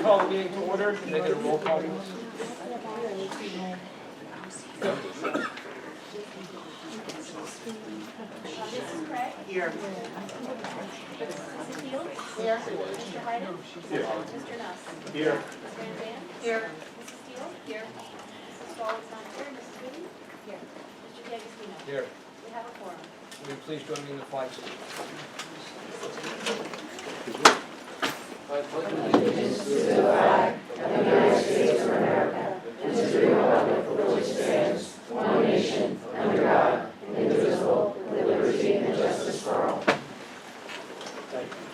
call the meeting to order. Can I get a roll call, please? Mrs. Craig? Here. Mrs. Healy? Here. Mr. Hyden? Here. Mr. Nuss? Here. Ms. Van Dam? Here. Mrs. Steele? Here. Mrs. Stahl is not here. Mrs. Goody? Here. Mr. D'Agostino? Here. We have a quorum. Will you please join me in the flag salute?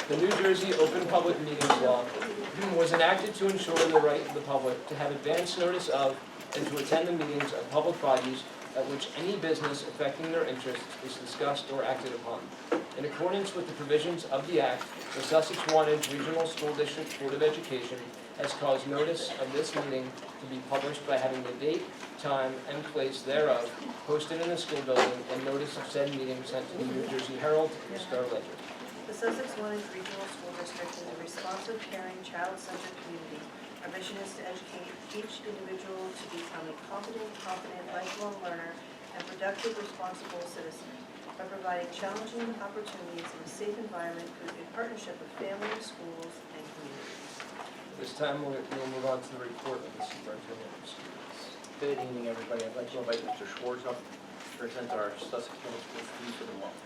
The New Jersey Open Public Meetings Law was enacted to ensure the right of the public to have advance notice of and to attend the meetings of public bodies at which any business affecting their interests is discussed or acted upon. In accordance with the provisions of the Act, the Sussex-Wantage Regional School District Board of Education has caused notice of this meeting to be published by having the date, time, and place thereof posted in the school building and notice of said meeting sent to the New Jersey Herald and Star Ledger. The Sussex-Wantage Regional School District is a responsive, caring, child-centered community. Our mission is to educate each individual to become a competent, confident, lifelong learner and productive, responsible citizen. By providing challenging opportunities in a safe environment through a partnership of families, schools, and communities. This time, we'll move on to the report of the superintendent of schools. Good evening, everybody. I'd like to invite Mr. Schwartz up to present our Sussex Middle School students for the month.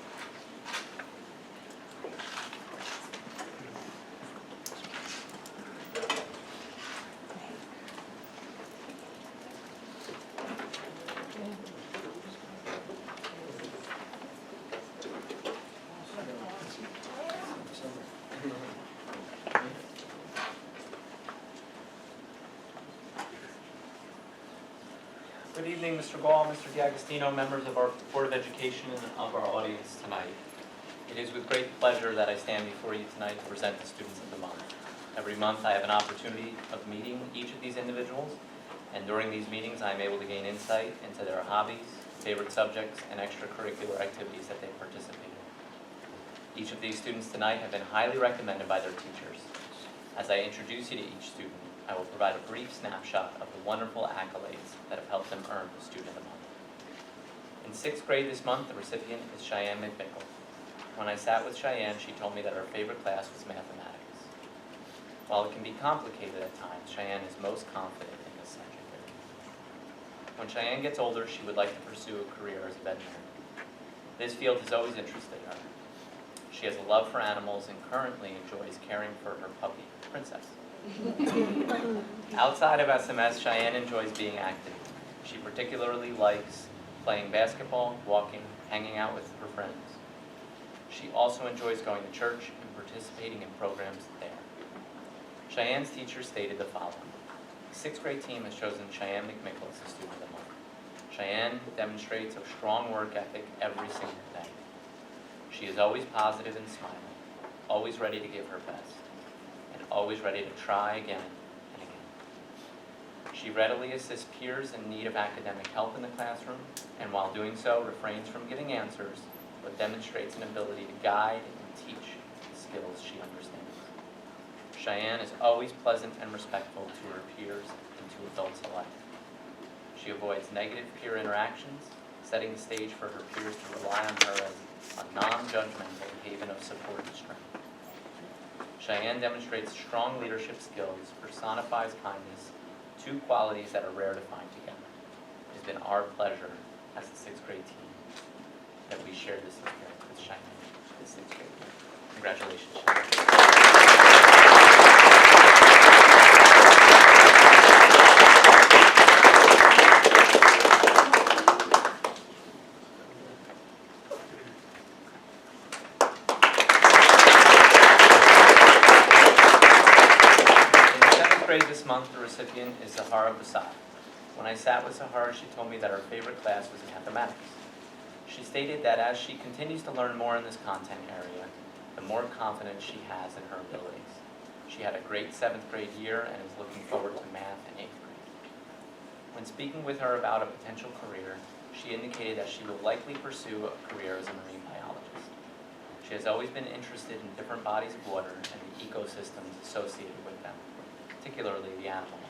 Good evening, Mr. Gall, Mr. D'Agostino, members of our Board of Education and of our audience tonight. It is with great pleasure that I stand before you tonight to present the students of the month. Every month I have an opportunity of meeting each of these individuals, and during these meetings I am able to gain insight into their hobbies, favorite subjects, and extracurricular activities that they participate in. Each of these students tonight have been highly recommended by their teachers. As I introduce you to each student, I will provide a brief snapshot of the wonderful accolades that have helped them earn the Student of the Month. In 6th grade this month, the recipient is Cheyenne McMickle. When I sat with Cheyenne, she told me that her favorite class was mathematics. While it can be complicated at times, Cheyenne is most confident in this subject area. When Cheyenne gets older, she would like to pursue a career as a veterinarian. This field has always interested her. She has a love for animals and currently enjoys caring for her puppy, Princess. Outside of SMS, Cheyenne enjoys being active. She particularly likes playing basketball, walking, hanging out with her friends. She also enjoys going to church and participating in programs there. Cheyenne's teacher stated the following: the 6th grade team has chosen Cheyenne McMickle as the Student of the Month. Cheyenne demonstrates a strong work ethic every single day. She is always positive and smiling, always ready to give her best, and always ready to try again and again. She readily assists peers in need of academic help in the classroom, and while doing so, refrains from giving answers, but demonstrates an ability to guide and teach the skills she understands. Cheyenne is always pleasant and respectful to her peers and to adults alike. She avoids negative peer interactions, setting the stage for her peers to rely on her as a non-judgmental haven of support and strength. Cheyenne demonstrates strong leadership skills, personifies kindness, two qualities that are rare to find together. It has been our pleasure as the 6th grade team that we share this experience with Cheyenne, the 6th grade team. Congratulations, Cheyenne. This month, the recipient is Zahara Basad. When I sat with Zahara, she told me that her favorite class was mathematics. She stated that as she continues to learn more in this content area, the more confidence she has in her abilities. She had a great 7th grade year and is looking forward to math in 8th grade. When speaking with her about a potential career, she indicated that she will likely pursue a career as a marine biologist. She has always been interested in different bodies of water and the ecosystems associated with them. particularly the animal life.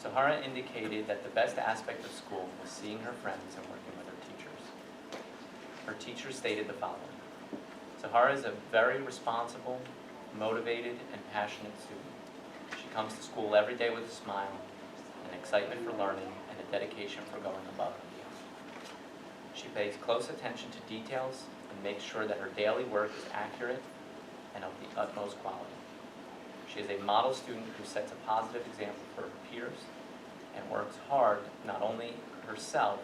Sahara indicated that the best aspect of school was seeing her friends and working with her teachers. Her teachers stated the following: Sahara is a very responsible, motivated, and passionate student. She comes to school every day with a smile, an excitement for learning, and a dedication for going above and beyond. She pays close attention to details and makes sure that her daily work is accurate and of the utmost quality. She is a model student who sets a positive example for her peers and works hard not only herself,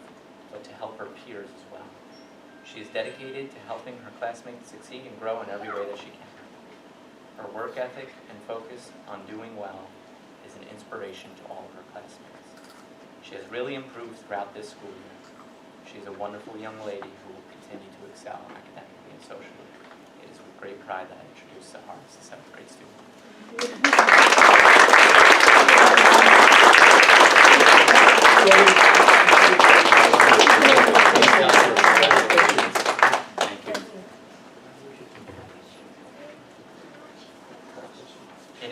but to help her peers as well. She is dedicated to helping her classmates succeed and grow in every way that she can. Her work ethic and focus on doing well is an inspiration to all of her classmates. She has really improved throughout this school year. She is a wonderful young lady who will continue to excel academically and socially. It is with great pride that I introduce Sahara as a 7th grade student. In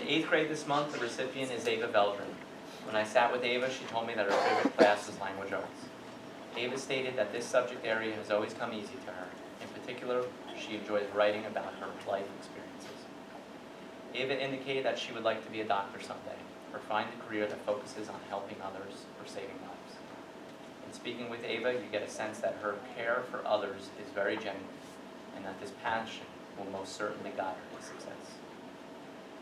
8th grade this month, the recipient is Ava Beltran. When I sat with Ava, she told me that her favorite class was language arts. Ava stated that this subject area has always come easy to her. In particular, she enjoys writing about her life experiences. Ava indicated that she would like to be a doctor someday, or find a career that focuses on helping others or saving lives. In speaking with Ava, you get a sense that her care for others is very genuine, and that this passion will most certainly guide her to success.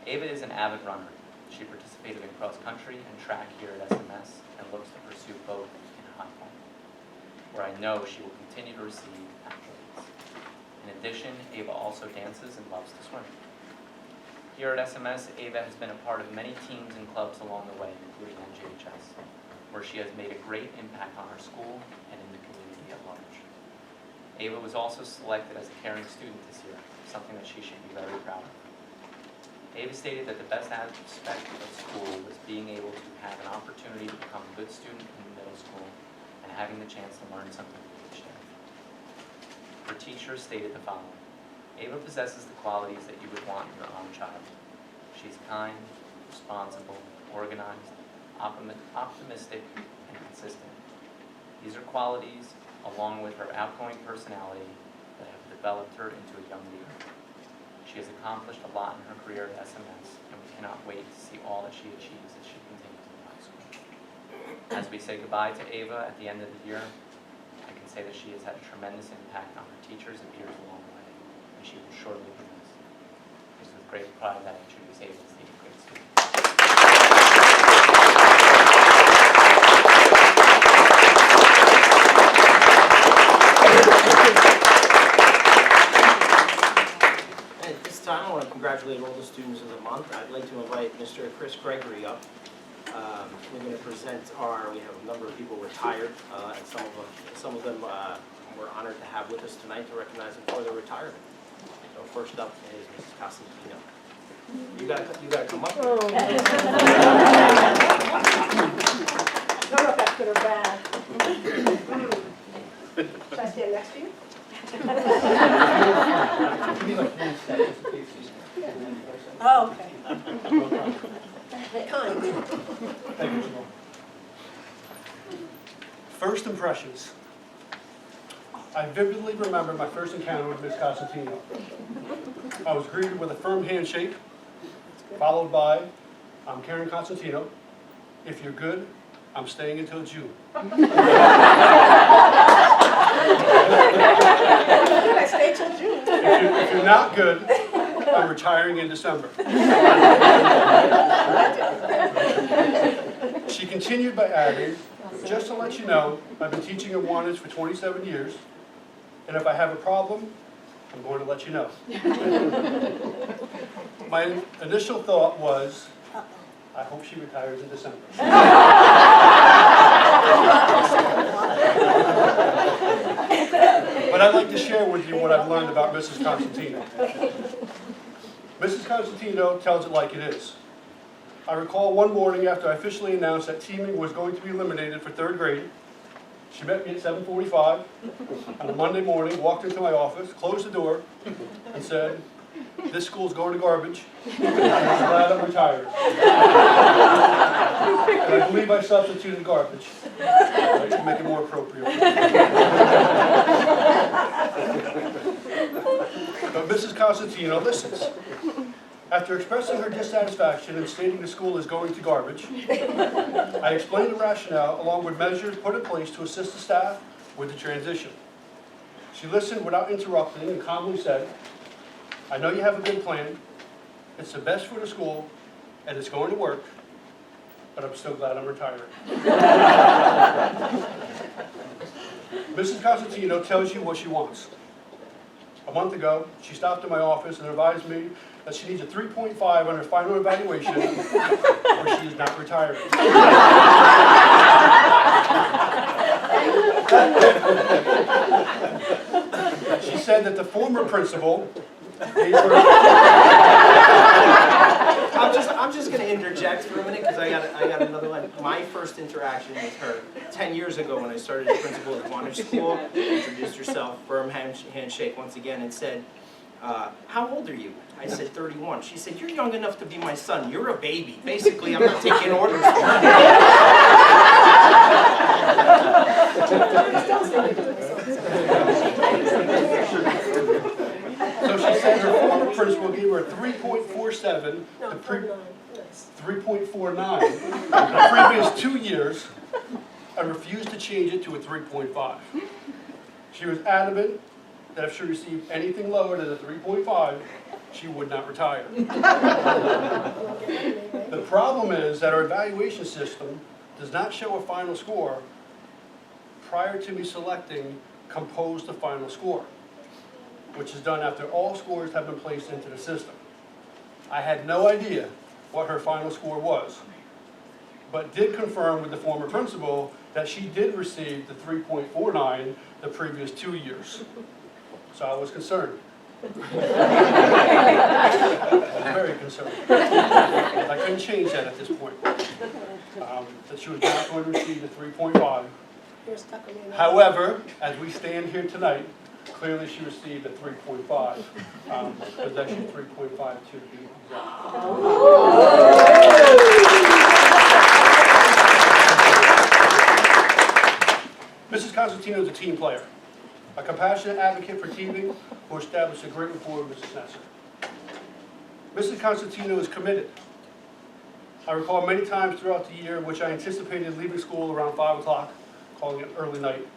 Ava is an avid runner. She participated in cross-country and track here at SMS and looks to pursue both in high point, where I know she will continue to receive accolades. In addition, Ava also dances and loves to swim. Here at SMS, Ava has been a part of many teams and clubs along the way, including NJHS, where she has made a great impact on our school and in the community at large. Ava was also selected as a caring student this year, something that she should be very proud of. Ava stated that the best aspect of school was being able to have an opportunity to become a good student in middle school and having the chance to learn something new each day. Her teachers stated the following: Ava possesses the qualities that you would want in your own child. She's kind, responsible, organized, optimistic, and consistent. These are qualities, along with her outgoing personality, that have developed her into a young leader. She has accomplished a lot in her career at SMS, and we cannot wait to see all that she achieves as she continues in high school. As we say goodbye to Ava at the end of the year, I can say that she has had a tremendous impact on her teachers and peers along the way, and she will surely be missed. It is with great pride that I introduce Ava as the 8th grade student. At this time, I want to congratulate all the students of the month. I'd like to invite Mr. Chris Gregory up. We're going to present we have a number of people retired, and some of them we're honored to have with us tonight to recognize them for their retirement. So first up is Mrs. Costantino. You gotta come up. I don't know if that's good or bad. Should I stand next to you? Oh, okay. Kind. First impressions. I vividly remember my first encounter with Ms. Costantino. I was greeted with a firm handshake, followed by, "I'm Karen Costantino. If you're good, I'm staying until June." Can I stay till June? If you're not good, I'm retiring in December. She continued by adding, "Just to let you know, I've been teaching in Wantage for 27 years, and if I have a problem, I'm going to let you know." My initial thought was, I hope she retires in December. But I'd like to share with you what I've learned about Mrs. Costantino. Mrs. Costantino tells it like it is. I recall one morning after I officially announced that teaming was going to be eliminated for 3rd grade, she met me at 7:45 on a Monday morning, walked into my office, closed the door, and said, "This school's going to garbage. I'm glad I'm retired." retired. And I believe I substituted garbage to make it more appropriate. But Mrs. Constantino listens. After expressing her dissatisfaction and stating the school is going to garbage, I explained the rationale along with measures put in place to assist the staff with the transition. She listened without interrupting and calmly said, "I know you have a good plan. It's the best for the school, and it's going to work, but I'm so glad I'm retiring." Mrs. Constantino tells you what she wants. A month ago, she stopped in my office and advised me that she needs a 3.5 on her final evaluation, or she is not retiring. She said that the former principal gave her... I'm just going to interject for a minute because I got another one. My first interaction with her 10 years ago when I started as principal at Wantage School, introduced herself, firm handshake once again, and said, "How old are you?" I said, 31. She said, "You're young enough to be my son. You're a baby. Basically, I'm not taking orders from you." So she said her former principal gave her a 3.47, 3.49 the previous 2 years, and refused to change it to a 3.5. She was adamant that if she received anything lower than a 3.5, she would not retire. The problem is that our evaluation system does not show a final score prior to me selecting compose the final score, which is done after all scores have been placed into the system. I had no idea what her final score was, but did confirm with the former principal that she did receive the 3.49 the previous 2 years. So I was concerned. I was very concerned. I couldn't change that at this point. That she was not going to receive the 3.5. However, as we stand here tonight, clearly she received a 3.5, because that's 3.5 to be exact. Mrs. Constantino is a team player, a compassionate advocate for teaming who established a great rapport with Mrs. Nesser. Mrs. Constantino is committed. I recall many times throughout the year in which I anticipated leaving school around 5 o'clock, calling it early night.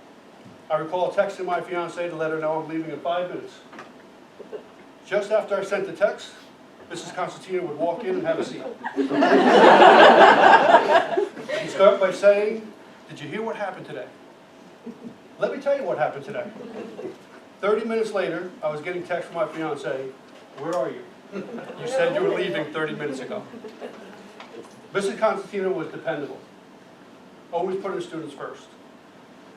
I recall texting my fiancée to let her know I'm leaving in 5 minutes. Just after I sent the text, Mrs. Constantino would walk in and have a seat. She'd start by saying, "Did you hear what happened today?" Let me tell you what happened today. 30 minutes later, I was getting text from my fiancée, "Where are you? You said you were leaving 30 minutes ago." Mrs. Constantino was dependable, always putting students first.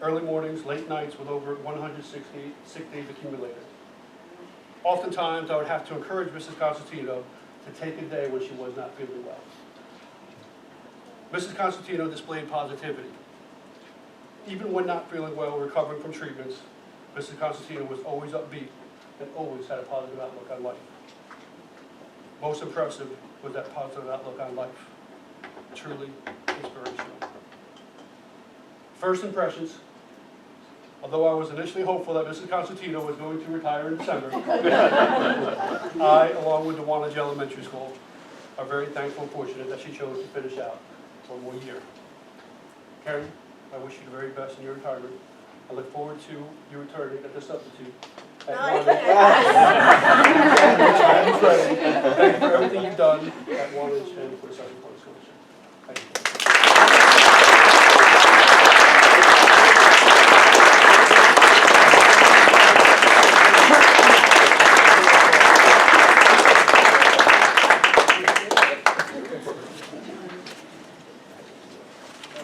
Early mornings, late nights with over 160 sick days accumulated. Oftentimes, I would have to encourage Mrs. Constantino to take a day when she was not feeling well. Mrs. Constantino displayed positivity. Even when not feeling well or recovering from treatments, Mrs. Constantino was always upbeat and always had a positive outlook on life. Most impressive was that positive outlook on life. Truly inspirational. First impressions. Although I was initially hopeful that Mrs. Constantino was going to retire in December, I, along with the Wantage Elementary School, are very thankful and fortunate that she chose to finish out one more year. Karen, I wish you the very best in your retirement. I look forward to you returning at the substitute. At Wantage. Thank you for everything you've done at Wantage and for the Sussex-Wantage School District. Thank you.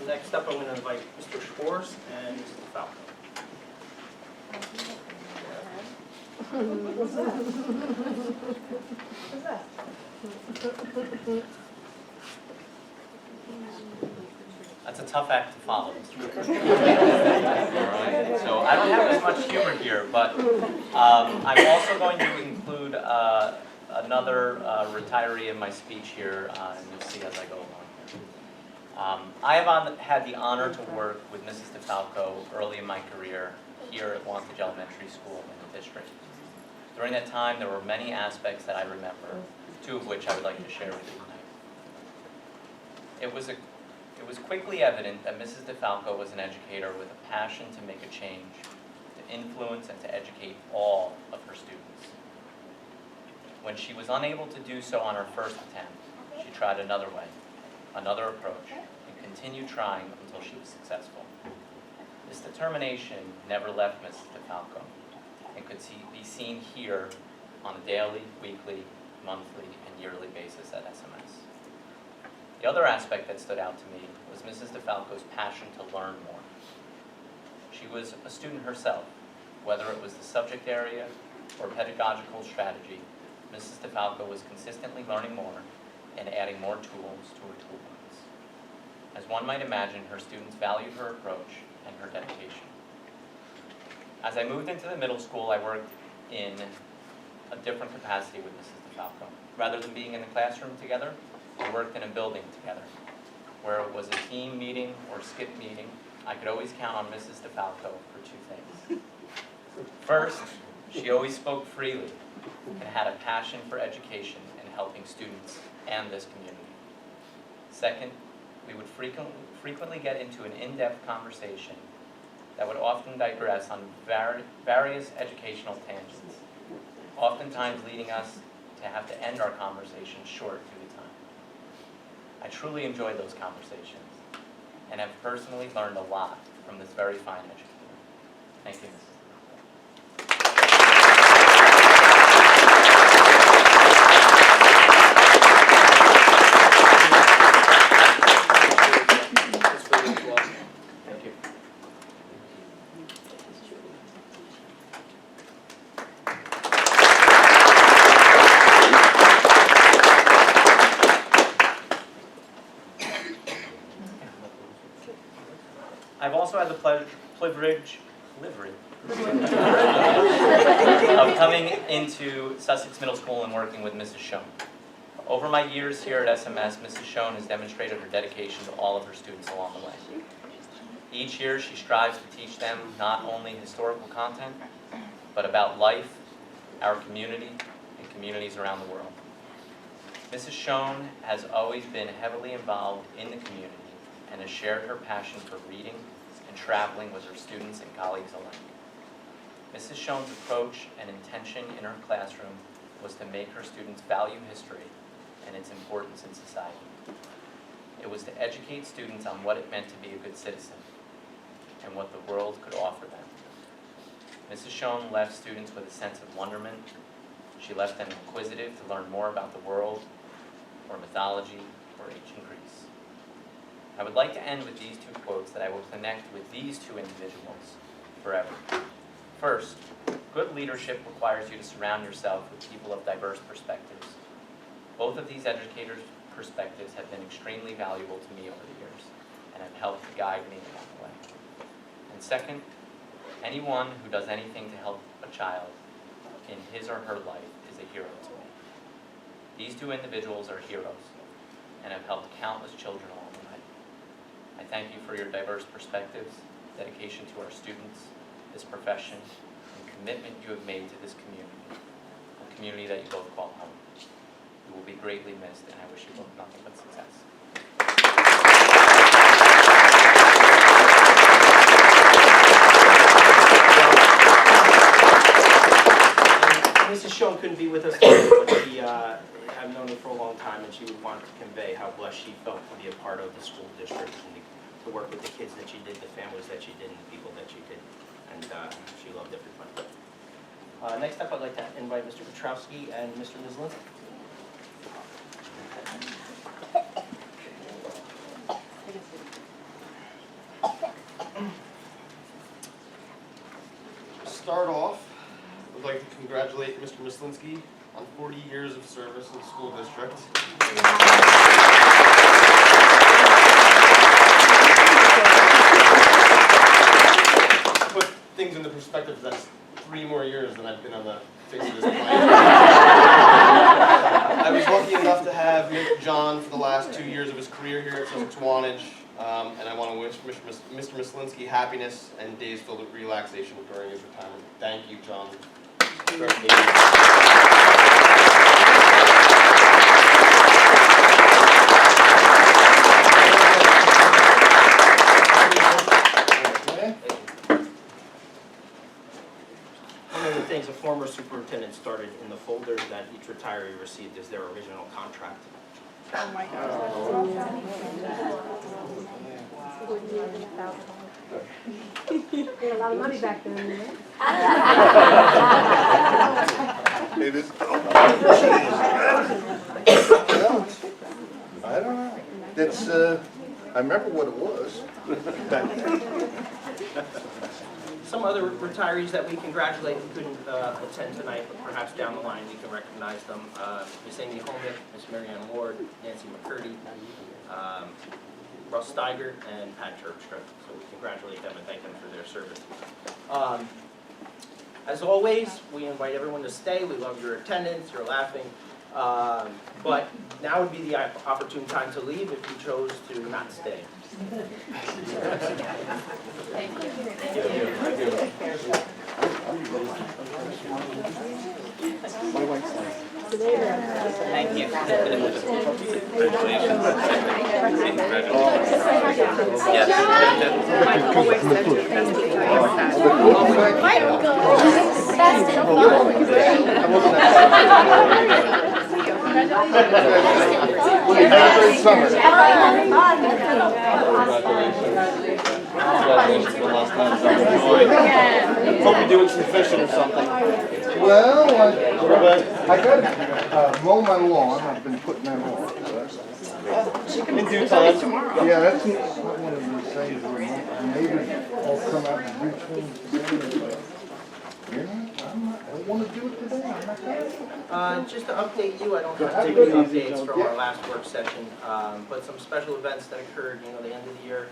Next up, I'm going to invite Mr. Schwartz and Mr. Falco. What's that? That's a tough act to follow, Mr. Alright, so I don't have as much humor here, but I'm also going to include another retiree in my speech here, and you'll see as I go along here. I have had the honor to work with Mrs. DeFalco early in my career here at Wantage Elementary School in the district. During that time, there were many aspects that I remember, two of which I would like to share with you tonight. It was quickly evident that Mrs. DeFalco was an educator with a passion to make a change, to influence and to educate all of her students. When she was unable to do so on her first attempt, she tried another way, another approach, and continued trying until she was successful. This determination never left Mrs. DeFalco and could be seen here on a daily, weekly, monthly, and yearly basis at SMS. The other aspect that stood out to me was Mrs. DeFalco's passion to learn more. She was a student herself, whether it was the subject area or pedagogical strategy. Mrs. DeFalco was consistently learning more and adding more tools to her toolbox. As one might imagine, her students valued her approach and her dedication. As I moved into the middle school, I worked in a different capacity with Mrs. DeFalco. Rather than being in the classroom together, we worked in a building together. Where it was a team meeting or skip meeting, I could always count on Mrs. DeFalco for two things. First, she always spoke freely and had a passion for education and helping students and this community. Second, we would frequently get into an in-depth conversation that would often digress on various educational tangents, oftentimes leading us to have to end our conversation short due to time. I truly enjoyed those conversations and have personally learned a lot from this very fine educator. Thank you, Mrs. Thank you. I've also had the privilege of coming into Sussex Middle School and working with Mrs. Schoen. Over my years here at SMS, Mrs. Schoen has demonstrated her dedication to all of her students along the way. Each year she strives to teach them not only historical content, but about life, our community, and communities around the world. Mrs. Schoen has always been heavily involved in the community and has shared her passion for reading and traveling with her students and colleagues alike. Mrs. Schoen's approach and intention in her classroom was to make her students value history and its importance in society. It was to educate students on what it meant to be a good citizen and what the world could offer them. Mrs. Schoen left students with a sense of wonderment. She left them inquisitive to learn more about the world, or mythology, or ancient Greece. I would like to end with these two quotes that I will connect with these two individuals forever. First, good leadership requires you to surround yourself with people of diverse perspectives. Both of these educators' perspectives have been extremely valuable to me over the years and have helped to guide me along the way. And second, anyone who does anything to help a child in his or her life is a hero to me. These two individuals are heroes and have helped countless children along the way. I thank you for your diverse perspectives, dedication to our students, this profession, and commitment you have made to this community, a community that you both call home. You will be greatly missed, and I wish you both nothing but success. Mrs. Schoen couldn't be with us today, but I've known her for a long time, and she would want to convey how blessed she felt to be a part of the school district and to work with the kids that she did, the families that she did, and the people that she did. And she loved everybody. Next up, I'd like to invite Mr. Petrowski and Mr. Nislinski. Start off, I'd like to congratulate Mr. Mislinski on 40 years of service in the school district. To put things into perspective, that's 3 more years than I've been on the face of this planet. the last 2 years of his career here at Sussex-Wantage, and I want to wish Mr. Mislinski happiness and days filled with relaxation during his retirement. Thank you, John. One of the things a former superintendent started in the folders that each retiree received is their original contract. Oh my God. Made a lot of money back then, It is. I don't know. It's, I remember what it was. Some other retirees that we congratulate who couldn't attend tonight, but perhaps down the line we can recognize them. Miss Amy Homick, Miss Marianne Ward, Nancy McCurdy, Russ Steiger, and Pat Terpstra. So we congratulate them and thank them for their service. As always, we invite everyone to stay. We love your attendance, your laughing. But now would be the opportune time to leave if you chose to not stay. Thank you. Thank you. Hope you're doing some fishing or something. Well, I gotta mow my lawn. I've been putting that on. In due time. Yeah, that's not one of those things where maybe I'll come out and do things today. You know, I don't want to do it today. I'm not gonna. Just to update you, I don't have too many updates from our last work session, but some special events that occurred, the end of the year,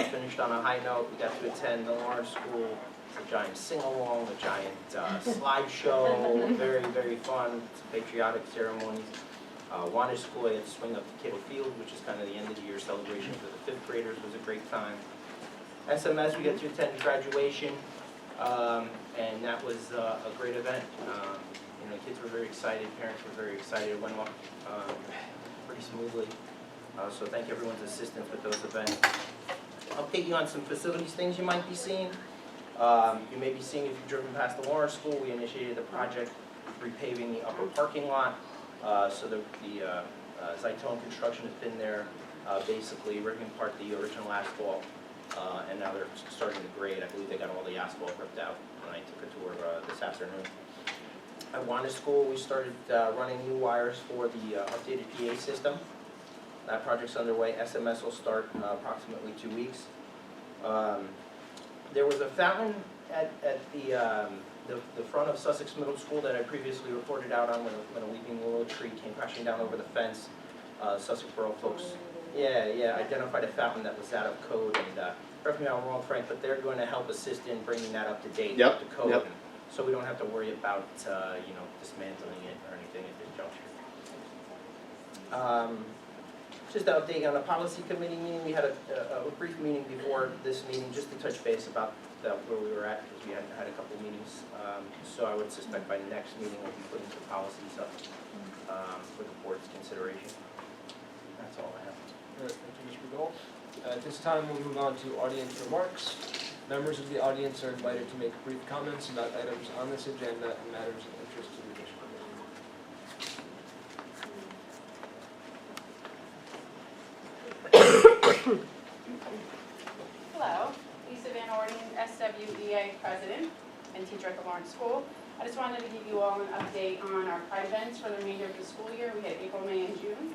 finished on a high note. We got to attend the Lawrence School, a giant sing-along, a giant slideshow, very, very fun, some patriotic ceremonies. Wantage School, I got to swing up to Kittle Field, which is kind of the end of the year celebration for the 5th graders. It was a great time. SMS, we got to attend graduation. And that was a great event. Kids were very excited, parents were very excited. It went off pretty smoothly. So thank everyone's assistance with those events. I'll update you on some facilities things you might be seeing. You may be seeing if you've driven past the Lawrence School, we initiated the project repaving the upper parking lot. So the Zytone construction has been there, basically ripping apart the original asphalt. And now they're starting to grade. I believe they got all the asphalt ripped out when I took a tour this afternoon. At Wantage School, we started running new wires for the updated PA system. That project's underway. SMS will start approximately 2 weeks. There was a fountain at the front of Sussex Middle School that I previously reported out on when a weeping willow tree came crashing down over the fence. Sussex Borough folks identified a fountain that was out of code, and correct me if I'm wrong, Frank, but they're going to help assist in bringing that up to date, up to code, so we don't have to worry about dismantling it or anything at this juncture. Just to update on the policy committee meeting, we had a brief meeting before this meeting just to touch base about where we were at, because we hadn't had a couple meetings. So I would suspect by next meeting we'll be putting some policies up for the board's consideration. That's all I have. All right, thank you, Mr. Gold. At this time, we'll move on to audience remarks. Members of the audience are invited to make brief comments about items on this agenda and matters of interest to the district. Hello, Lisa Van Orden, SWEA President and teacher at the Lawrence School. I just wanted to give you all an update on our Pride events for the remainder of the school year. We had April, May, and June.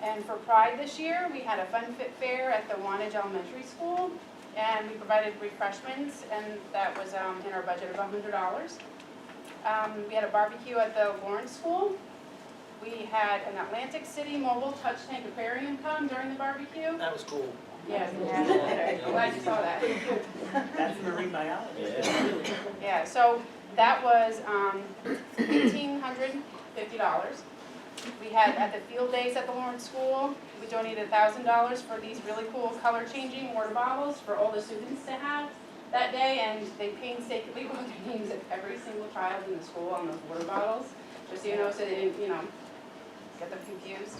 And for Pride this year, we had a fun fit fair at the Wantage Elementary School, and we provided refreshments, and that was in our budget of $100. We had a barbecue at the Lawrence School. We had an Atlantic City mobile touch tank aquarium come during the barbecue. That was cool. Yes, I'm glad you saw that. That's marine biology. Yeah, so that was $1,850. We had at the field days at the Lawrence School, we donated $1,000 for these really cool color changing water bottles for all the students to have that day, and they painstakingly wrote their names of every single child in the school on those water bottles, just so you know, so they didn't, get them confused.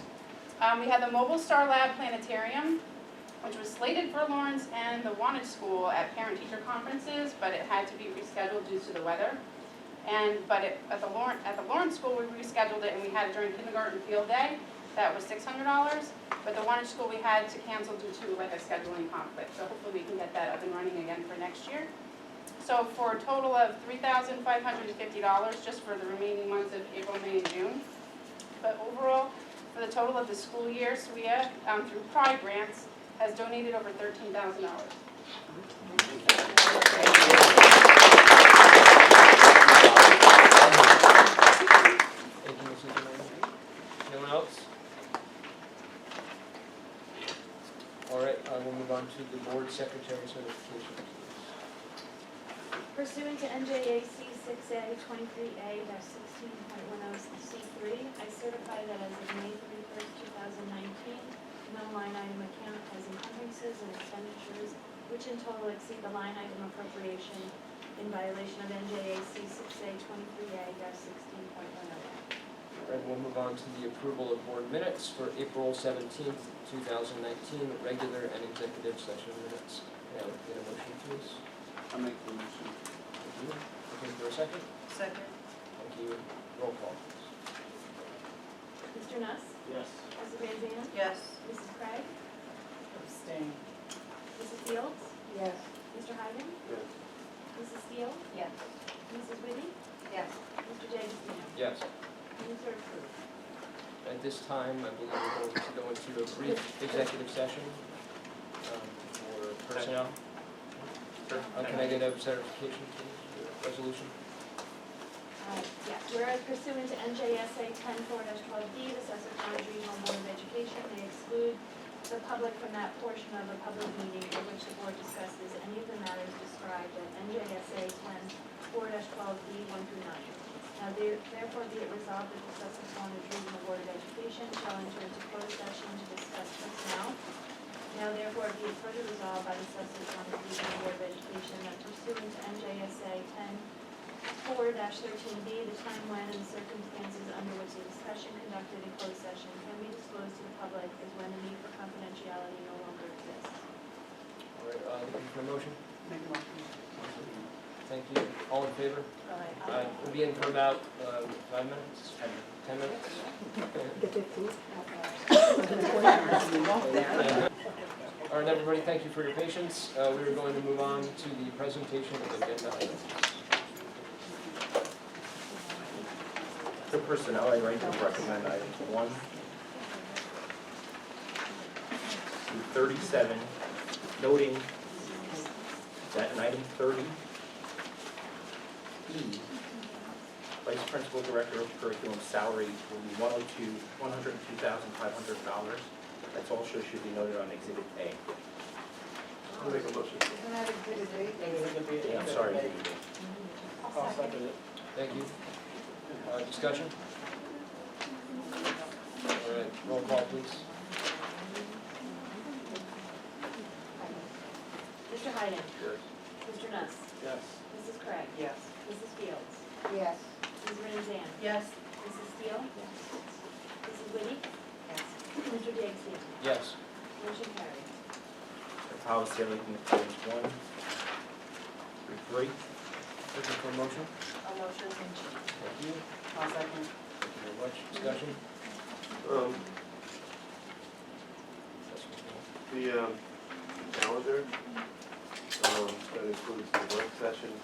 We had the Mobile Star Lab Planetarium, which was slated for Lawrence and the Wantage School at parent-teacher conferences, but it had to be rescheduled due to the weather. At the Lawrence School, we rescheduled it and we had it during kindergarten field day. That was $600, but the Wantage School we had to cancel due to like a scheduling conflict. So hopefully we can get that up and running again for next year. So for a total of $3,550 just for the remaining months of April, May, and June. But overall, for the total of the school year, SWIA, through Pride Grants, has donated over $13,000. Thank you, Mrs. Domingue. Anyone else? All right, we'll move on to the board secretary certification. Pursuant to NJAC 6A 23A-16.10C3, I certify that as of May 31st, 2019, no line item account has encumbrances and expenditures which in total exceed the line item appropriation in violation of NJAC 6A 23A-16.10. All right, we'll move on to the approval of board minutes for April 17th, 2019, regular and executive session minutes. May I get a motion, please? I'll make the motion. Thank you. Looking for a second? Second. Thank you. Roll call, please. Mr. Nuss? Yes. Mrs. Van Zandt? Yes. Mrs. Craig? Abstain. Mrs. Fields? Yes. Mr. Hyden? Yes. Mrs. Steele? Yes. Mrs. Whitty? Yes. Mr. D'Agostino? Yes. Minutes are approved. At this time, I believe we're going to go into a brief executive session for personnel. Can I get a certification, please, resolution? Yes, whereas pursuant to NJSA 10-4-12D, the Sussex-Wantage Regional Board of Education may exclude the public from that portion of a public meeting in which the board discusses any of the matters described in NJSA 10-4-12D 1-9. Now therefore be it resolved that the Sussex-Wantage Regional Board of Education shall enter into closed session to discuss personnel. Now therefore be it further resolved by the Sussex-Wantage Regional Board of Education that pursuant to NJSA 10-4-13B, the time when and the circumstances under which the discussion conducted in closed session can be disclosed to the public is when the need for confidentiality no longer exists. All right, looking for a motion? Make a motion. Thank you. All in favor? Aye. We'll be in for about 5 minutes? 10 minutes? The 15th. All right, everybody, thank you for your patience. We are going to move on to the presentation of agenda items. For personnel, I'd like to recommend items 1 through 37, noting that in item 30, E, Vice Principal Director of Curriculum salary will be $102,500. That's also should be noted on Exhibit A. I'll make a motion. Isn't that exhibit A? Yeah, I'm sorry, Exhibit A. I'll second it. Thank you. Discussion? All right, roll call, please. Mr. Hyden? Yes. Mr. Nuss? Yes. Mrs. Craig? Yes. Mrs. Fields? Yes. Mrs. Van Zandt? Yes. Mrs. Steele? Yes. Mrs. Whitty? Yes. Mr. D'Agostino? Yes. Motion carries. For policy, I'd like to make items 1 through 3. Looking for a motion? A motion. Thank you. I'll second. Thank you very much. Discussion? The calendar, that includes the work sessions.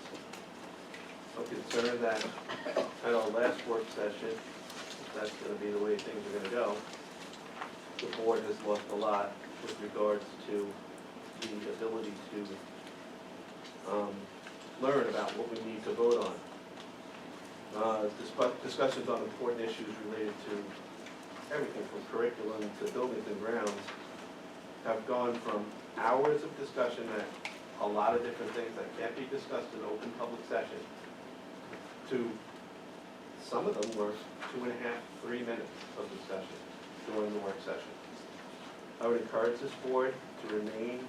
I'm concerned that at our last work session, if that's gonna be the way things are gonna go, the board has lost a lot with regards to the ability to learn about what we need to vote on. Discussions on important issues related to everything from curriculum to buildings and grounds have gone from hours of discussion that a lot of different things that can't be discussed in open public session to some of them were 2.5, 3 minutes of discussion during the work session. I would encourage this board to remain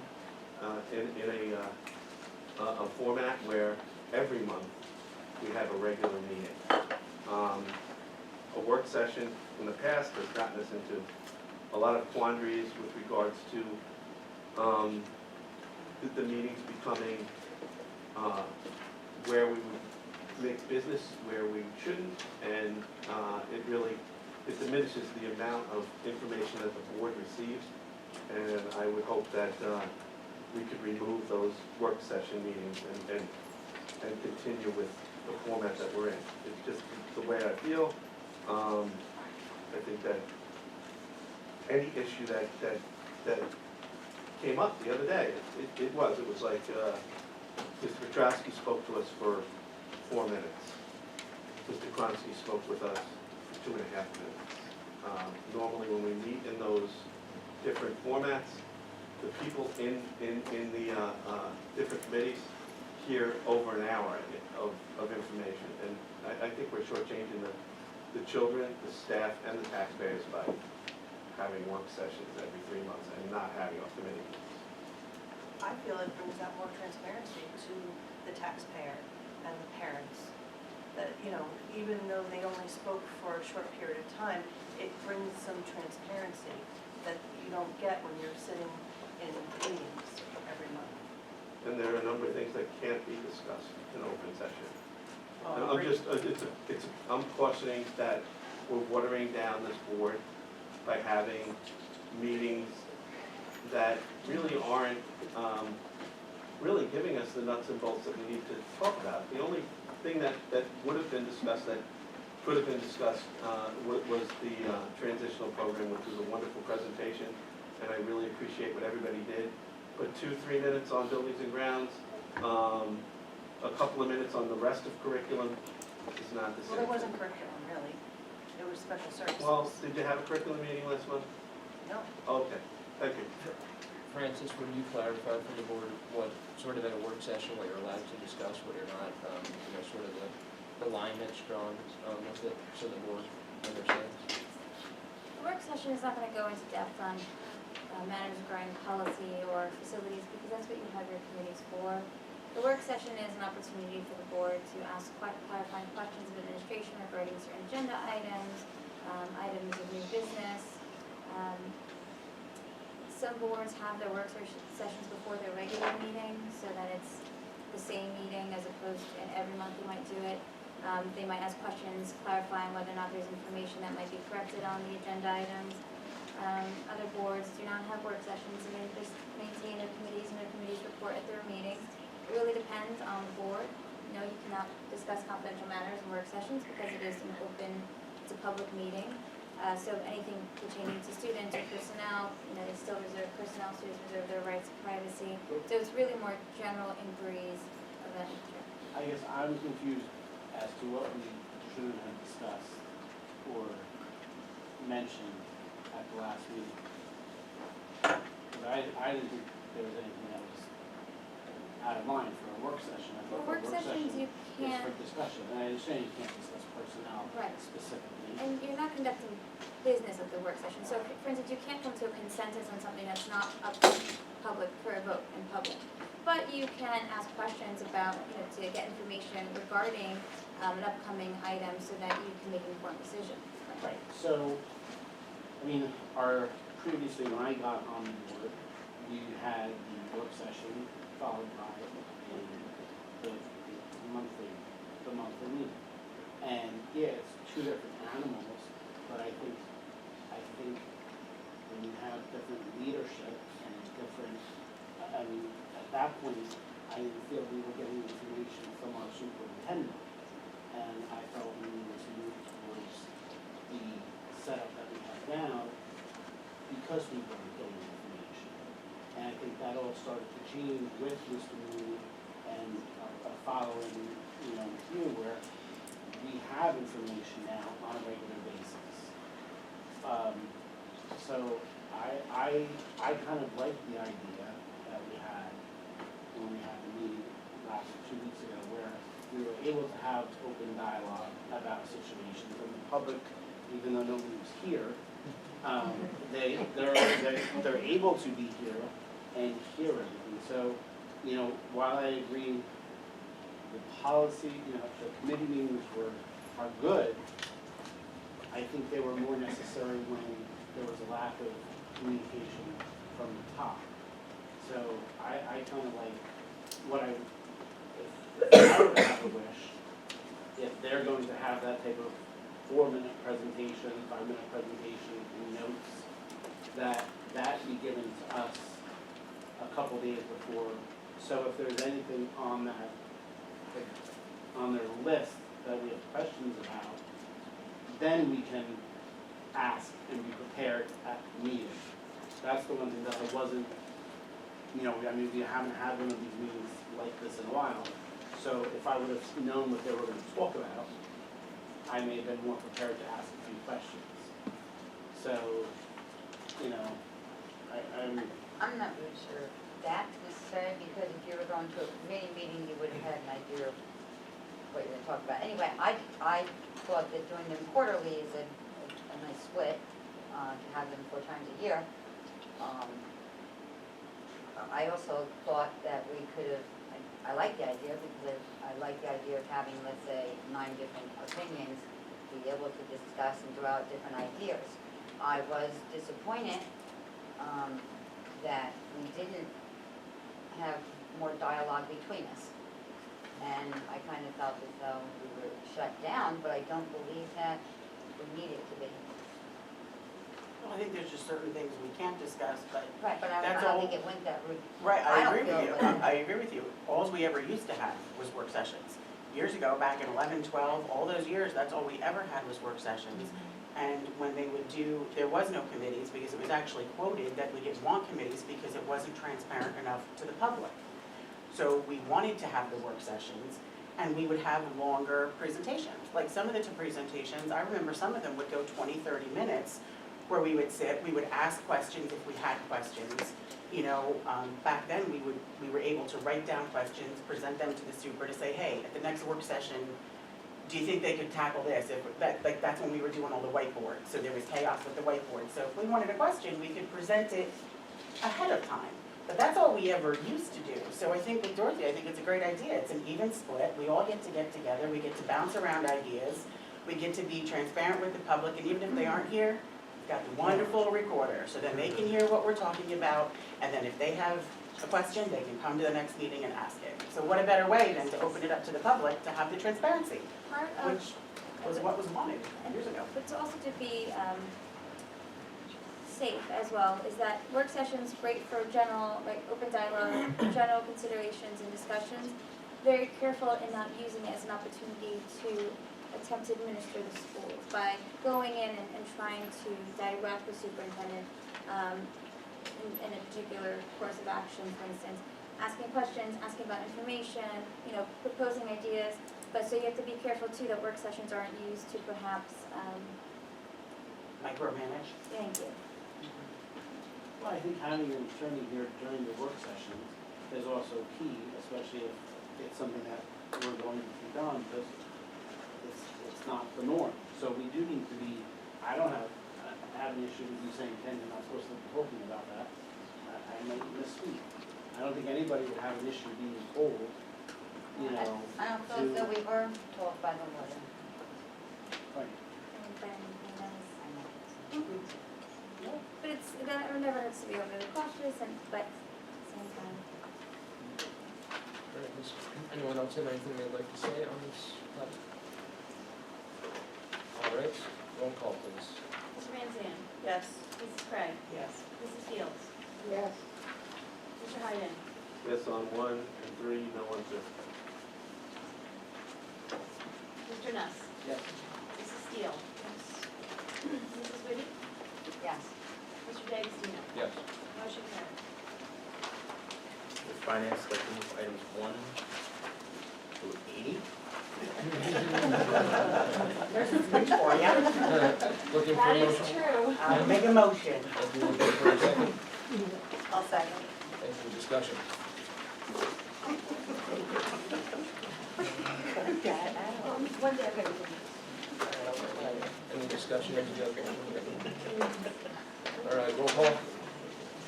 in a format where every month we have a regular meeting. A work session in the past has gotten us into a lot of quandaries with regards to the meetings becoming where we would make business where we shouldn't, and it diminishes the amount of information that the board receives. And I would hope that we could remove those work session meetings and continue with the format that we're in. It's just the way I feel. I think that any issue that came up the other day, it was like Mr. Petrowski spoke to us for 4 minutes. Mr. Kronsky spoke with us for 2.5 minutes. Normally when we meet in those different formats, the people in the different committees hear over an hour of information. And I think we're shortchanging the children, the staff, and the taxpayers by having work sessions every 3 months and not having a committee meetings. I feel it brings out more transparency to the taxpayer and the parents. That, even though they only spoke for a short period of time, it brings some transparency that you don't get when you're sitting in meetings every month. And there are a number of things that can't be discussed in open session. And I'm cautioning that we're watering down this board by having meetings that really aren't really giving us the nuts and bolts that we need to talk about. The only thing that would have been discussed, that could have been discussed, was the transitional program, which was a wonderful presentation, and I really appreciate what everybody did. But 2-3 minutes on buildings and grounds, a couple of minutes on the rest of curriculum is not the same. Well, there wasn't curriculum, really. It was special services. Well, did you have a curriculum meeting last month? No. Okay, thank you. Francis, would you clarify for the board what, sort of at a work session, what you're allowed to discuss, what you're not, sort of the line that's drawn with it, so the board understands? The work session is not going to go into depth on matters regarding policy or facilities, because that's what you have your committees for. The work session is an opportunity for the board to ask clarifying questions of administration regarding certain agenda items, items of new business. Some boards have their work sessions before their regular meeting, so that it's the same meeting as opposed to, and every month they might do it. They might ask questions clarifying whether or not there's information that might be corrected on the agenda items. Other boards do not have work sessions, and they just maintain their committees, and their committees report at their meetings. It really depends on the board. You cannot discuss confidential matters in work sessions because it is it's a public meeting. So anything pertaining to students or personnel, they still reserve personnel, students reserve their rights to privacy. So it's really more general inquiries of that nature. I guess I'm confused as to what we shouldn't have discussed or mentioned at the last meeting. Because I didn't think there was anything that was out of line for a work session. I thought For work sessions, you is can't, for discussion. And I understand you can't discuss personnel Right. specifically. and you're not conducting business at the work session. So for instance, you can't come to a consensus on something that's not up to public for a vote in public. But you can ask questions about, to get information regarding an upcoming item so that you can make an informed decision. Right, so, previously when I got on the board, we had the work session followed by the monthly meeting. And yeah, it's two different animals, but I think when you have different leadership and different, at that point, I didn't feel we were getting information from our superintendent. And I felt we needed to move towards the setup that we have now because we weren't getting information. And I think that all started to change with Mr. Mooney and following, you, where we have information now on a regular basis. So I kind of like the idea that we had when we had the meeting last 2 weeks ago, where we were able to have open dialogue about situations, and the public, even though nobody was here, they're able to be here and hear everything. So, you know, while I agree the policy, you know, the committee meetings are good, I think they were more necessary when there was a lack of communication from the top. So I kind of like what if I were to have a wish, if they're going to have that type of 4-minute presentation, 5-minute presentation and notes, that be given to us a couple days before. So if there's anything on that, on their list that we have questions about, then we can ask and be prepared at the meeting. That's the one thing that I wasn't, you know, I mean, we haven't had one of these meetings like this in a while. So if I would have known what they were going to talk about, I may have been more prepared to ask a few questions. So, you know, I'm not really sure that's necessary, because if you were going to a committee meeting, you would have had an idea of what you're going to talk about. Anyway, I thought that doing them quarterly is a nice split, to have them 4 times a year. I also thought that we could have, I like the idea, because I like the idea of having, let's say, 9 different opinions, be able to discuss and throw out different ideas. I was disappointed that we didn't have more dialogue between us. And I kind of felt as though we were shut down, but I don't believe that we needed to be. Well, I think there's just certain things we can't discuss, but. Right, but I That's don't all- think it went that route. Right, I I don't agree with feel you, it went- I agree with you. Alls we ever used to have was work sessions. Years ago, back in 11, 12, all those years, that's all we ever had was work sessions. And when they would do, there was no committees, because it was actually quoted that we didn't want committees because it wasn't transparent enough to the public. So we wanted to have the work sessions, and we would have longer presentations. Like some of the presentations, I remember some of them would go 20, 30 minutes, where we would sit, we would ask questions if we had questions. You know, back then, we were able to write down questions, present them to the super to say, hey, at the next work session, do you think they could tackle this? That's when we were doing all the whiteboards, so there was chaos with the whiteboard. So if we wanted a question, we could present it ahead of time. But that's all we ever used to do. So I think with Dorothy, I think it's a great idea. It's an even split. We all get together. We get to bounce around ideas. We get to be transparent with the public. And even if they aren't here, we've got the wonderful recorder. So then they can hear what we're talking about. And then if they have a question, they can come to the next meeting and ask it. So what a better way than to open it up to the public to have the transparency, Part of, which was what was wanted years ago. but to also to be safe as well, is that work sessions great for general, like open dialogue, general considerations and discussions. Very careful in not using it as an opportunity to attempt to administer the schools by going in and trying to direct the superintendent in a particular course of action, for instance, asking questions, asking about information, you know, proposing ideas. But so you have to be careful too that work sessions aren't used to perhaps, Micromanage. thank you. Well, I think having an attorney here during the work session is also key, especially if it's something that we're going to be done, because it's not the norm. So we do need to be, I don't have an issue with you saying, Ken, you're not supposed to be talking about that. I might misspeak. I don't think anybody would have an issue being told, you know. I don't feel as though we were told by the lawyer. Right. And then, I know. but it's, that it never hurts to be overly cautious, and but at the same time. All right, does anyone else have anything they'd like to say on this topic? All right, roll call please. Ms. Ranzan? Yes. Mrs. Craig? Yes. Mrs. Fields? Yes. Mr. Hyden? Yes on 1 and 3, no on 2. Mr. Nuss? Yes. Mrs. Steele? Mrs. Whitty? Yes. Mr. D'Agostino? Yes. Motion carried. The finance like to move items 1 through 80. There's a speech for you. Looking for That a is motion? true. I'll make a motion. Thank you, looking for a second. I'll second. Thank you, discussion. discussion as you go. All right, roll call.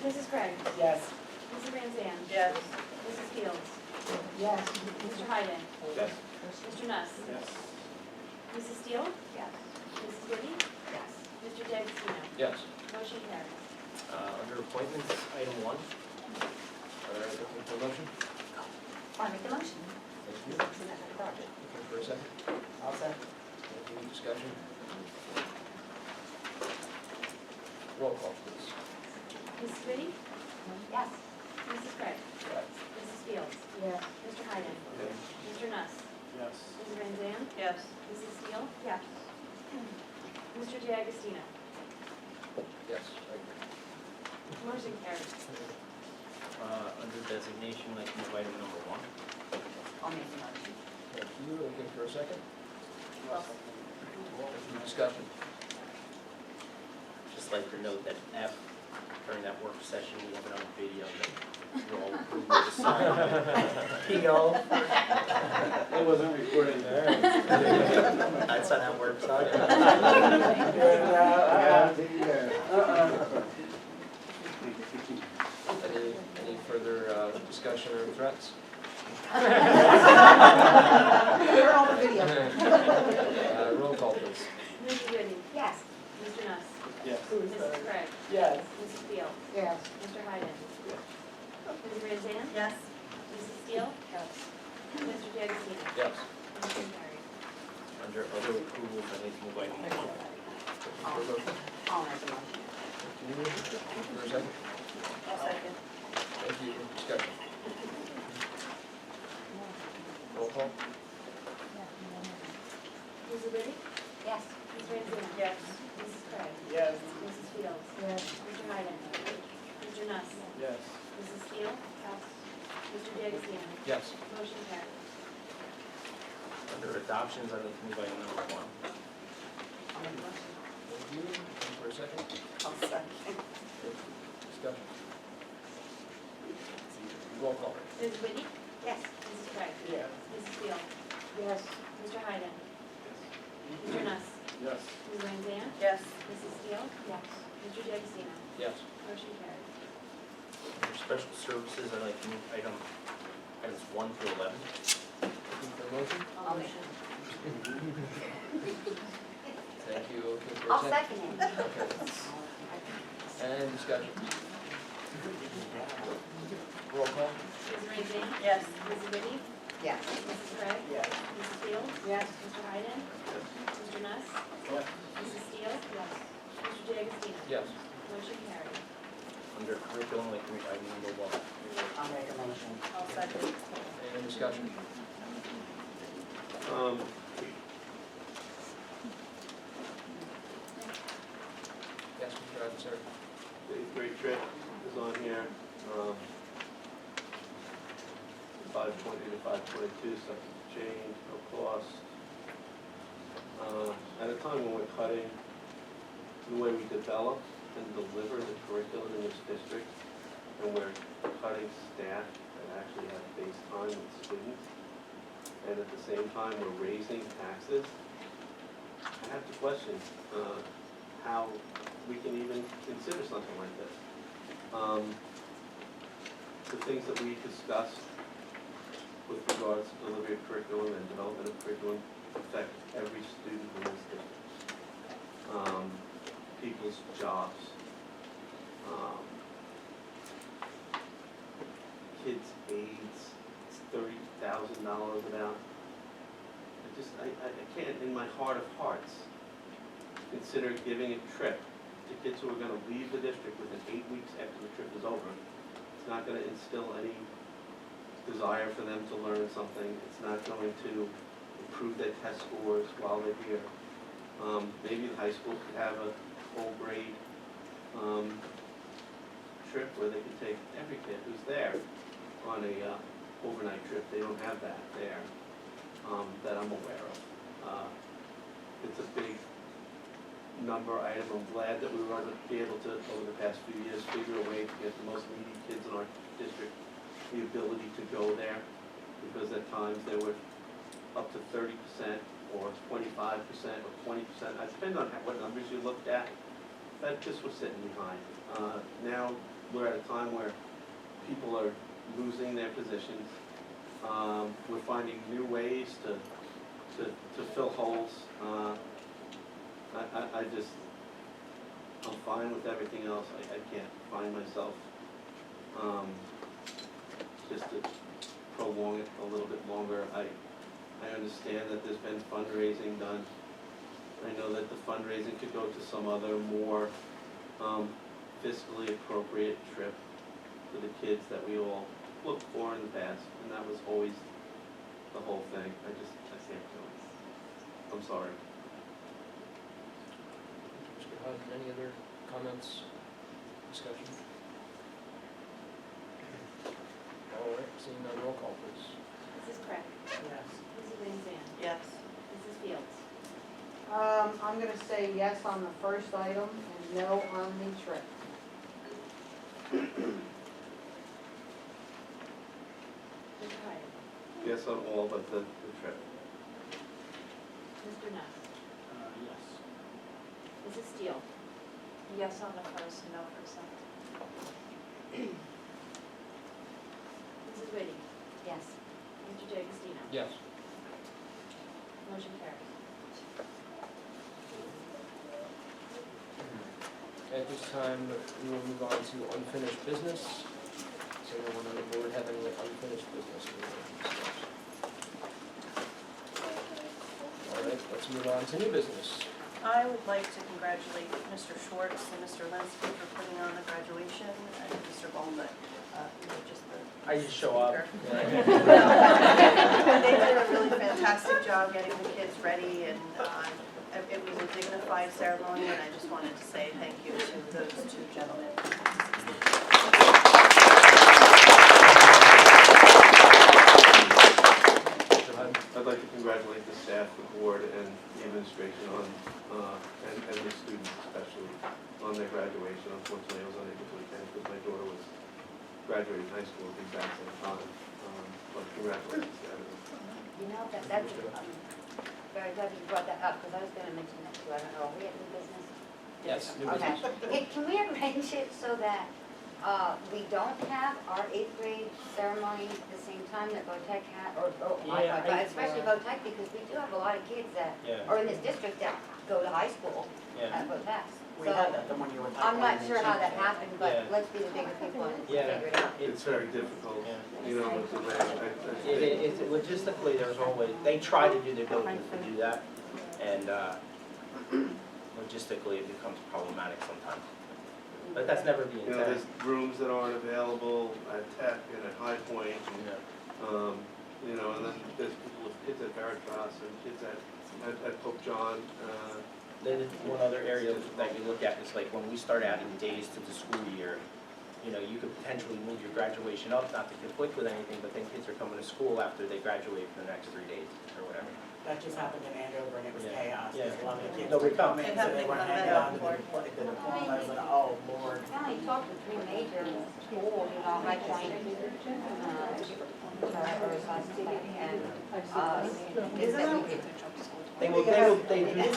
Mrs. Craig? Yes. Mrs. Van Zandt? Yes. Mrs. Fields? Yes. Mr. Hyden? Yes. Mr. Nuss? Yes. Mrs. Steele? Yes. Mrs. Whitty? Yes. Mr. D'Agostino? Yes. Motion carries. Under appointments, item 1. All right, looking for a motion? Want to make the motion? Thank you. Looking for a second? I'll second. Thank you. Discussion? Roll call, please. Mrs. Whitty? Yes. Mrs. Craig? Mrs. Fields? Yes. Mr. Hyden? Mr. Nuss? Yes. Mrs. Van Zandt? Yes. Mrs. Steele? Yes. Mr. D'Agostino? Yes, I agree. Motion carries. Under designation, I'd like to move item number 1. I'll make the motion. Thank you. Looking for a second? Well, Thank you. Discussion? Just like to note that during that work session, we have it on video that you all approved the sign. PO. it wasn't recorded there. That's on that work side. Any further discussion or threats? We're on the video. Roll call, please. Mrs. Whitty? Yes. Mr. Nuss? Yes. Mrs. Craig? Yes. Mrs. Fields? Yes. Mr. Hyden? Mrs. Van Zandt? Yes. Mrs. Steele? Yes. Mr. D'Agostino? Yes. Motion carries. Under other approvals, I'd like to move item 1. Looking for a motion? I'll make the motion. Thank you. Looking for a second? I'll second. Thank you. Discussion? Roll call? Mrs. Whitty? Yes. Mrs. Van Zandt? Yes. Mrs. Craig? Yes. Mrs. Fields? Yes. Mr. Hyden? Mr. Nuss? Yes. Mrs. Steele? Yes. Mr. D'Agostino? Yes. Motion carries. Under adoptions, I'd like to move item number 1. I'll make the motion. Thank you. Looking for a second? I'll second. Discussion? Roll call. Mrs. Whitty? Yes. Mrs. Craig? Yes. Mrs. Steele? Yes. Mr. Hyden? Mr. Nuss? Yes. Mrs. Van Zandt? Yes. Mrs. Steele? Yes. Mr. D'Agostino? Yes. Motion carries. Under special services, I'd like to move items 1 through 11. Looking for a motion? I'll make it. Thank you. Looking for a I'll second? second it. Okay. And discussion? Roll call? Mrs. Van Zandt? Yes. Mrs. Whitty? Yes. Mrs. Craig? Yes. Mrs. Fields? Yes. Mr. Hyden? Mr. Nuss? Yes. Mrs. Steele? Yes. Mr. D'Agostino? Yes. Motion carries. Under curriculum, I'd like to move item number 1. I'll make a motion. I'll second. And discussion? Yes, Mr. Adversary. The eighth grade trip is on here. 520 to 522, subject to change, no cost. At a time when we're cutting the way we develop and deliver the curriculum in this district, and we're cutting staff that actually have face time with students, and at the same time we're raising taxes, I have to question how we can even consider something like this. The things that we discussed with regards to delivery of curriculum and development of curriculum affect every student in this district. People's jobs, kids' aids, it's $30,000 about. I can't, in my heart of hearts, consider giving a trip to kids who are gonna leave the district within 8 weeks after the trip is over. It's not gonna instill any desire for them to learn something. It's not going to improve their test scores while they're here. Maybe the high school could have a whole grade trip where they could take every kid who's there on a overnight trip. They don't have that there that I'm aware of. It's a big number item. I'm glad that we were able to, over the past few years, figure a way to get the most needy kids in our district the ability to go there, because at times they were up to 30% or 25% or 20%, it depends on what numbers you looked at, that just was sitting behind. Now, we're at a time where people are losing their positions. We're finding new ways to fill holes. I'm fine with everything else. I can't find myself, just to prolong it a little bit longer. I understand that there's been fundraising done. I know that the fundraising could go to some other more fiscally appropriate trip for the kids that we all looked for in the past, and that was always the whole thing. I can't do it. I'm sorry. Mr. Hunt, any other comments, discussion? All right, seeing none, roll call, please. Mrs. Craig? Yes. Mrs. Van Zandt? Yes. Mrs. Fields? I'm gonna say yes on the first item and no on the trip. Mr. Hyden? Yes on all but the trip. Mr. Nuss? Yes. Mrs. Steele? Yes on the first, no for the second. Mrs. Whitty? Yes. Mr. D'Agostino? Yes. Motion carries. At this time, we will move on to unfinished business. Does anyone on the board have any unfinished business? All right, let's move on to new business. I would like to congratulate Mr. Schwartz and Mr. Linsky for putting on the graduation, and Mr. Bolduc, just the I just show up. speaker. They did a really fantastic job getting the kids ready, and it was a dignified ceremony, and I just wanted to say thank you to those two gentlemen. I'd like to congratulate the staff, the board, and the administration on, and the students especially, on their graduation. Unfortunately, I was unable to attend because my daughter was graduating high school at the exact same time. But congratulations to everyone. You know, that's, very glad you brought that up, because I was gonna mention that too. I don't know, are we at new business? Yes, new Okay. business. Can we arrange it so that we don't have our 8th grade ceremony at the same time that VOTEC had, Yeah, but especially VOTEC, because we do have a lot of kids that Yeah. are in this district that go to high school Yeah. at VOTEC. We had that the one year with. I'm not sure how that happened, but Yeah. let's be the bigger people and Yeah. figure it out. It's very difficult, you know, with the way, It's logistically, there's always, they try to do their diligence to do that, and logistically, it becomes problematic sometimes. But that's never the you know, intent. there's rooms that aren't available at Tech and at High Point, and, you know, and then there's people with kids at Veritas and kids at Pope John. Then one other area that we look at is like when we start adding days to the school year, you know, you could potentially move your graduation up, not to conflict with anything, but then kids are coming to school after they graduate for the next 3 days or whatever. That just happened in Andover and it was Yeah. chaos, because a lot of the kids Nobody were coming, It so happened they in weren't hanging Glenville on to the diploma. I was like, oh, Lord. I only talked to 3 major schools, you know, High Point, and, Isn't They will Isn't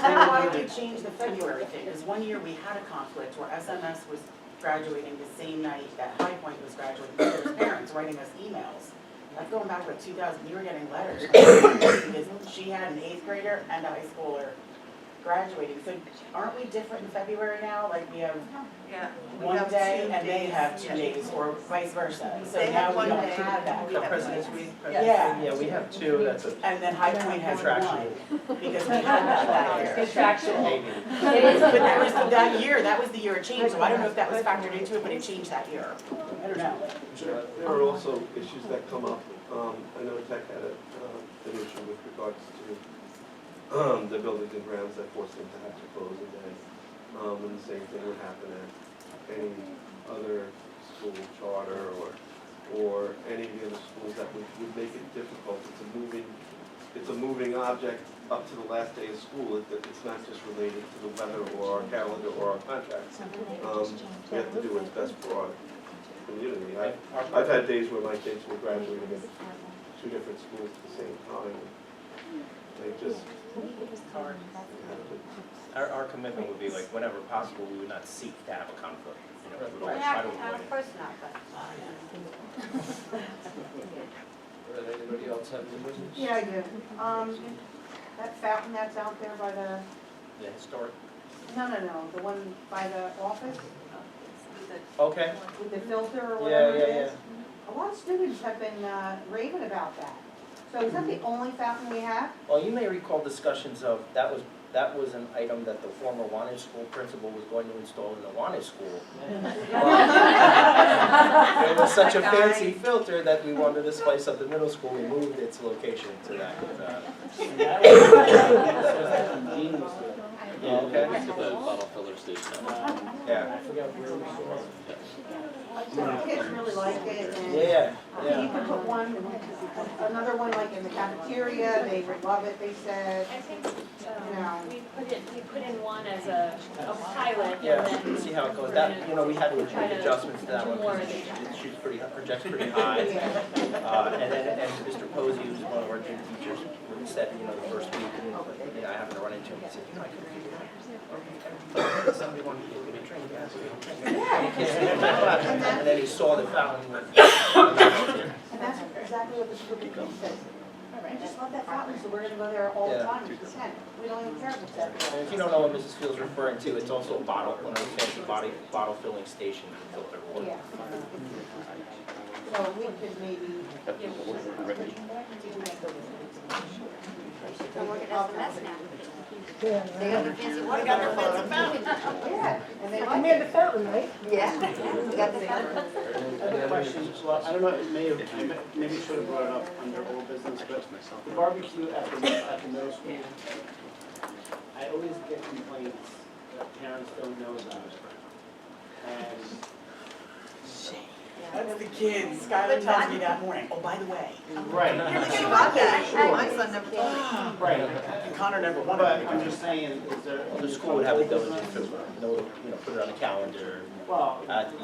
that why we changed the February thing? Because one year we had a conflict where SMS was graduating the same night that High Point was graduating, with their parents writing us emails. That's going back to 2000, we were getting letters because she had an 8th grader and a high schooler graduating. So aren't we different in February now? Like we have Yeah. we one have day 2 and they days. have 2 Yeah. days, or vice versa. So They now have we 1 don't day. have that. We The have President's 1 day. Week? Yeah. Yeah, we have 2, that's a And then High Point has contractual. 1, because we had that year. Contractual. Maybe. But that was that year, that was the year it changed, so I don't know if that was factored into it, but it changed that year. I don't know. There are also issues that come up. I know Tech had an issue with regards to the buildings and grounds that forced them to have to close a day. And the same thing would happen at any other school charter or any of the other schools that would make it difficult. It's a moving object up to the last day of school. It's not just related to the weather or our calendar or our contracts. We have to do what's best for our community. I've had days where my kids were graduating at 2 different schools at the same time. They just, Our commitment would be like, whenever possible, we would not seek to have a conflict, you know, we would always Yeah, try to avoid of it. course not, but. Anybody else have any business? Yeah, I do. That fountain that's out there by the, Yeah, historic. no, the one by the office Okay, with the filter or yeah, whatever yeah, it yeah. is. A lot of students have been raving about that. So is that the only fountain we have? Well, you may recall discussions of, that was an item that the former Wantage School principal was going to install in the Wantage School. It was such a fancy filter that we wanted to spice up the middle school, we moved its location to that. Okay. Next to the bottle filler station. Yeah. I forgot where we saw it. The kids really like it and Yeah, you yeah. could put one, another one like in the cafeteria, they would love it, they said. I think, No. we put in one as a pilot Yeah, and then. see how it goes. That, you know, we had to Try make to adjustments to that do one more because of it it. shoots pretty, projects pretty high. And Mr. Posey, who's one of our gym teachers, said, you know, the first week, and, you know, I happened to run into him, he said, you know, I couldn't figure it out. Somebody wanted to get a train gas. And then he saw the fountain. And that's exactly what the school committee says. We just love that fountain, so we're gonna go there all the Yeah. time, if we can. We don't even care if it's that. And if you don't know what Mrs. Field's referring to, it's also a bottle, one of those fancy bottle filling stations to filter water. Yeah. So we could maybe. Don't work it as a mess now. They got their fancy water. Yeah, and they like Near it. the fountain, right? Yeah, we got the fountain. I have a question, well, I don't know, it may have, maybe should have brought it up under old business, but the barbecue at the middle school, I always get complaints that parents don't know about it. And That's the kids. Skylar tells me that morning, oh, by the way. right, Got that. My son never told me. right, And Connor never but wanted I'm to. just saying, is there? The school would have the ability to, know, you know, put it on the calendar, Well, at the,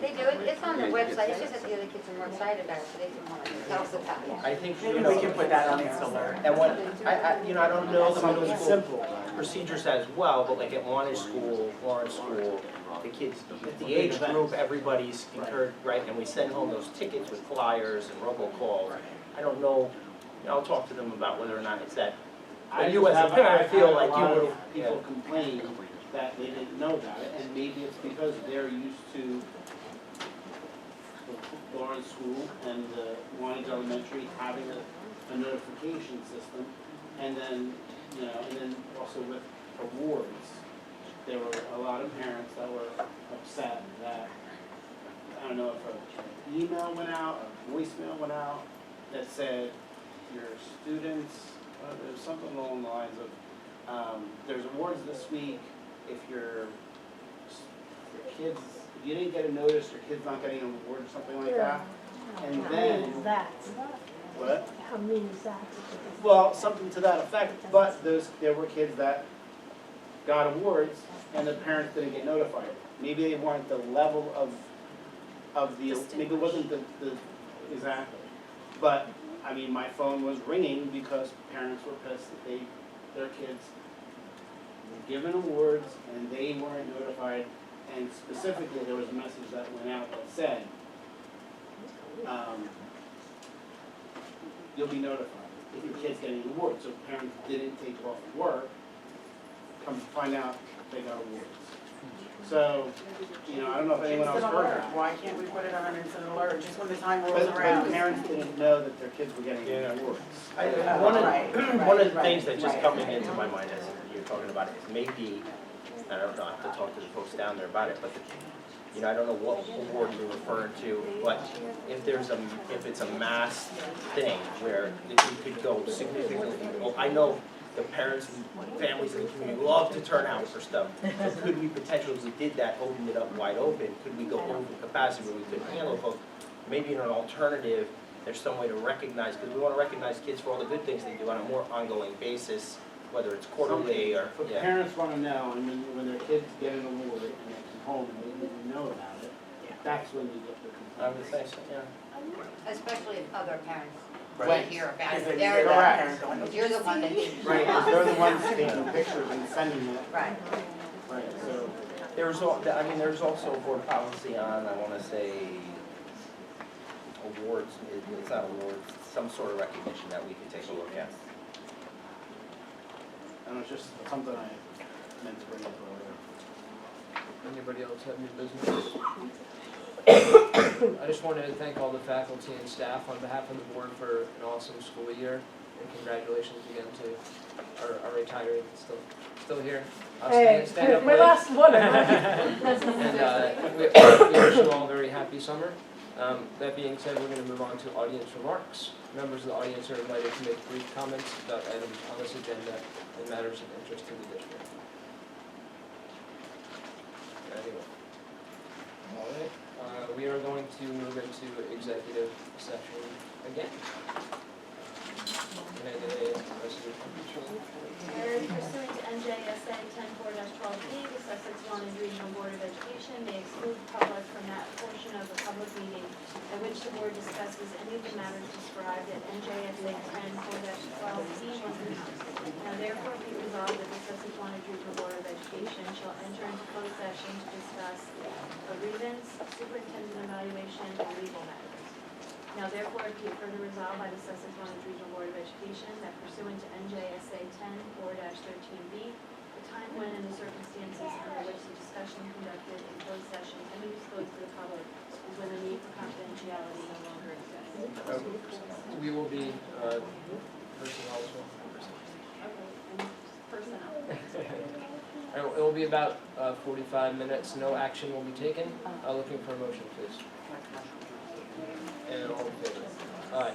They do it, it's on their website, it's just that the other kids are more excited about it, so they can want to tell us about it. I think, you Maybe know. we can put that on its alert. And what, you know, I don't know the middle something school simple. procedures as well, but like at Wantage School, Lawrence School, the kids, at the age group, everybody's encouraged, right? And we send home those tickets with flyers and robocalls. I don't know, you know, I'll talk to them about whether or not it's that. But you as a parent, I feel like you would, People complain that they didn't know about it, and maybe it's because they're used to the Lawrence School and the Wantage Elementary having a notification system, and then, you know, and then also with awards, there were a lot of parents that were upset that, I don't know if an email went out, a voicemail went out that said, your students, there's something along the lines of, there's awards this week, if your kids, if you didn't get a notice, your kid's not getting an award or something like that. And How then, mean is that? what? How mean is that? Well, something to that effect, but there were kids that got awards and the parents didn't get notified. Maybe they weren't the level of the, maybe it wasn't the, exactly. But, I mean, my phone was ringing because parents were pissed that their kids were given awards and they weren't notified. And specifically, there was a message that went out that said, you'll be notified if your kid's getting an award. So parents didn't take off work, come to find out they got awards. So, you know, I don't know if anyone else Instant heard alert. that. Why can't we put it on instant alert, just when the time rolls But around? parents didn't know that their kids were getting awards. one of the things that just Right. coming into my mind as you're talking about it is maybe, I don't know, I have to talk to the folks down there about it, but you know, I don't know what award you're referring to, but if it's a mass thing where you could go significantly, well, I know the parents and families in the community love to turn out for stuff. So could we potentially, if we did that, open it up wide open, could we go over capacity where we could handle folks? Maybe in an alternative, there's some way to recognize, because we want to recognize kids for all the good things they do on a more ongoing basis, whether it's quarterly or, But yeah. parents want to know, and when their kids get an award and they come home and they didn't know about it, that's when you get the I would complaints. say so, yeah. Especially if other parents to hear about Because it. then They're you're the- that parent going, You're the one that didn't. Right, because they're the ones taking pictures and sending it, Right. right, so. There's there's also a board policy on, I wanna say, awards, it's not awards, it's some sort of recognition that we could take a look at. And it's just something I meant to bring up earlier. Anybody else have new business? I just wanted to thank all the faculty and staff on behalf of the board for an awesome school year, and congratulations again to our retiree that's still here. Stand up, my Liz. last one. And we wish you all a very happy summer. That being said, we're going to move on to audience remarks. Members of the audience are invited to make brief comments about items on this agenda and matters of interest to the district. Anyone? All right. We are going to move into executive session again. Can I get a resolution? Whereas pursuant to NJSA 10-4-12B, the Sussex-Wantage Regional Board of Education may exclude the public from that portion of the public meeting at which the board discusses any of the matters described in NJSA 10-4-12B. Now therefore be resolved that the Sussex-Wantage Regional Board of Education shall enter into closed session to discuss a grievance, superintendent evaluation, and legal matters. Now therefore be it further resolved by the Sussex-Wantage Regional Board of Education that pursuant to NJSA 10-4-13B, the time when and the circumstances under which the discussion conducted in closed session can be disclosed to the public is when the need for confidentiality no longer exists. We will be personnel as well. Okay, and personnel. It will be about 45 minutes. No action will be taken. Looking for a motion, please. And all in favor? Aye.